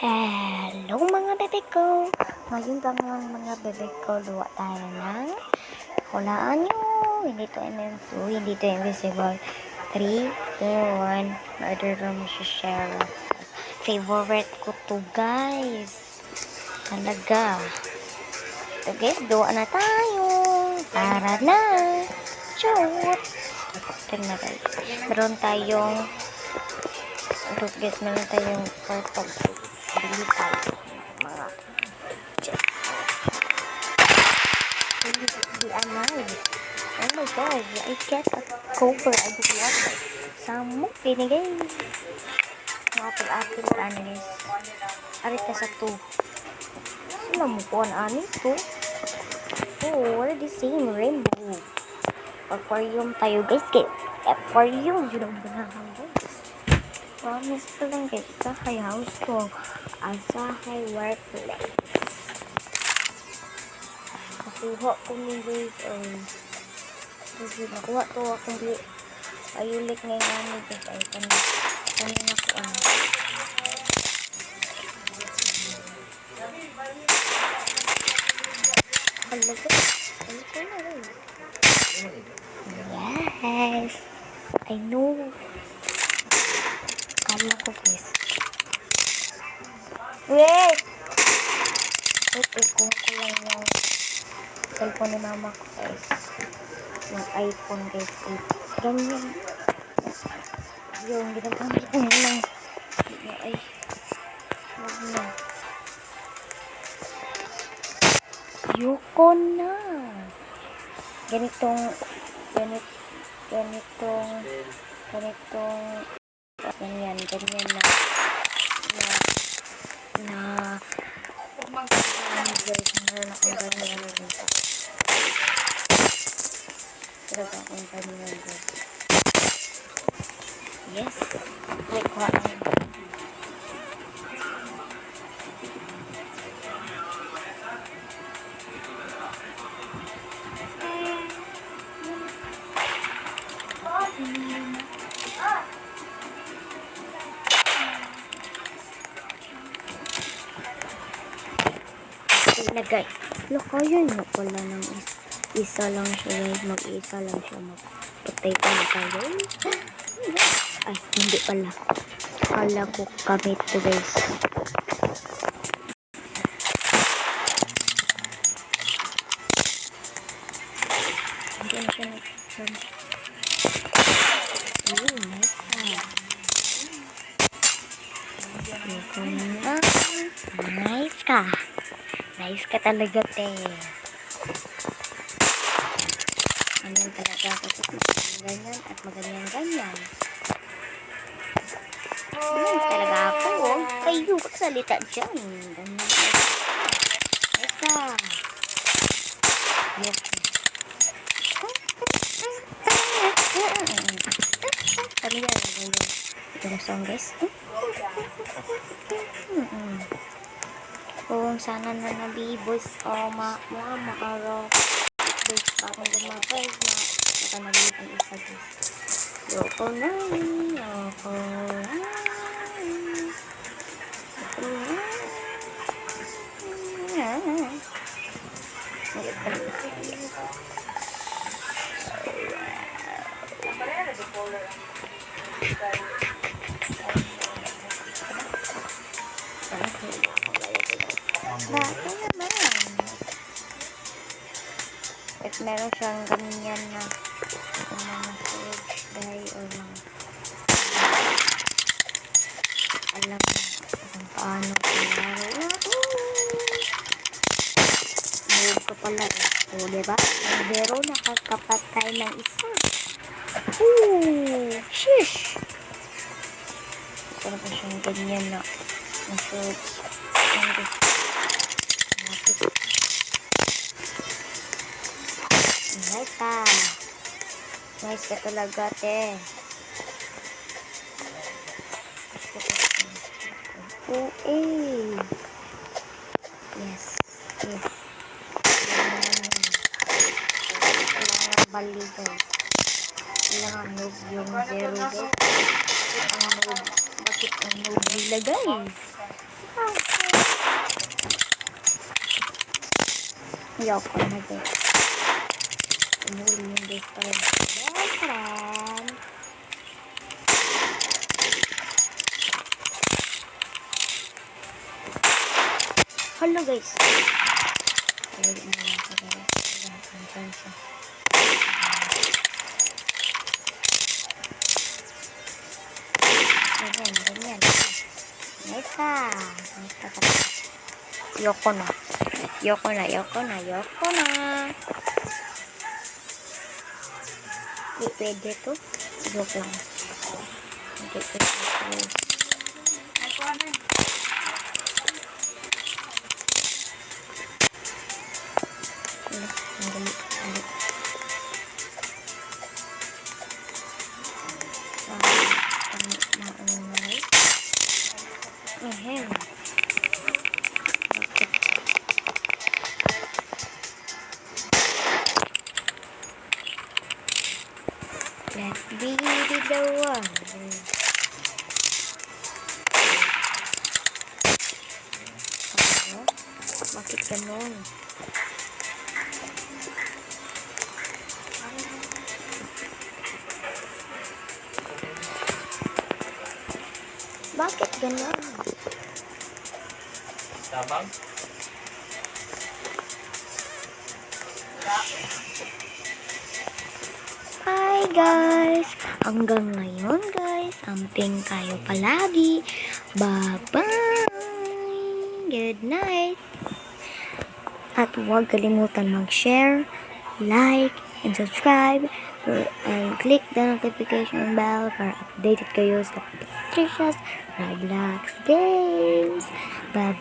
Hello mga bebe ko! Ngayon ba mga bebe ko, luwa tayo ng hulaan nyo. Hindi to MM2, hindi to invisible. 3, 2, 1, murder room si Cheryl. Favorite ko to guys. Talaga. So guys, luwa na tayo. Tara na. Shoot! Tingnan guys. Meron tayong meron tayong purple. Bili tayo mga the alive. Oh my god, I get a cover. I just want it. Samok binigay. Mga pag-apil ka na guys. Arita sa 2. Sila mo po ang ani to. Oh, we're the same rainbow. Aquarium tayo guys. Aquarium. Yun ang banahang guys. Promise ko lang guys. Sa kay house ko. Asa kay workplace. Nakuha ko ni guys. Nakuha to akong ayulik ngayon namin guys. Ay, kanin ako Halaga. Ano ko na rin. Yes. I know. Kala ko guys. Wait! Kung ko lang yung cellphone ni mama ko guys. Yung iPhone guys. Ganyan. Yung ginagamit ko lang. Ay. Huwag na. Yoko na. Ganitong ganyan na guys, meron akong ganyan dito. Talaga akong ganyan guys. Yes. Wait, kuha lang. Na guys, kaya nyo pala ng isa lang siya guys, mag-isa lang siya mag-patay pa na tayo. Ay, hindi pala. Kala ko kami to guys. Hindi na siya nag-charge. Oh, nice ka. Nice ka. Nice ka talaga, te. Ganyan talaga ako. Ganyan at maganyan-ganyan. Ganyan talaga ako. Kayo, magsalita dyan. Ganyan talaga. Nice ka. Yes. Kami yan. Itong song, guys. Kung sana na nabibos o makaroon guys, parang lumabas na baka nabibos ang isa guys. Yoko na yoko bakit naman? At meron siyang ganyan na mga storage dry or mga alam kung paano pinaro. Move ko pala eh. O, diba? Ang zero nakakapatay ng isa. Shish! Meron pa siyang ganyan na storage. Nice ka. Nice ka talaga, te. Oh, eh. Yes. Yes. Kailangan bali, guys. Kailangan noob yung zero, guys. Ang noob. Bakit ang noob nila, guys? Ayoko na guys. Umuli yung best friend. Best friend. Hello guys. Lagi mo lang sa guys. Andyan siya. Ayan, ganyan. Nesa. Nesa ka. Yoko na. Yoko na, yoko na, yoko na. Hindi pwede to. Joke lang. Hindi pwede to. Ahem. Let's be the one. Bakit ganun? Bakit ganun? Tabang? Hi guys! Hanggang ngayon guys, amping kayo palagi. Bye-bye! Good night! At huwag kalimutan mag-share, like, and subscribe, and click the notification bell para updated kayo sa Patricia's Roblox games. Bye-bye!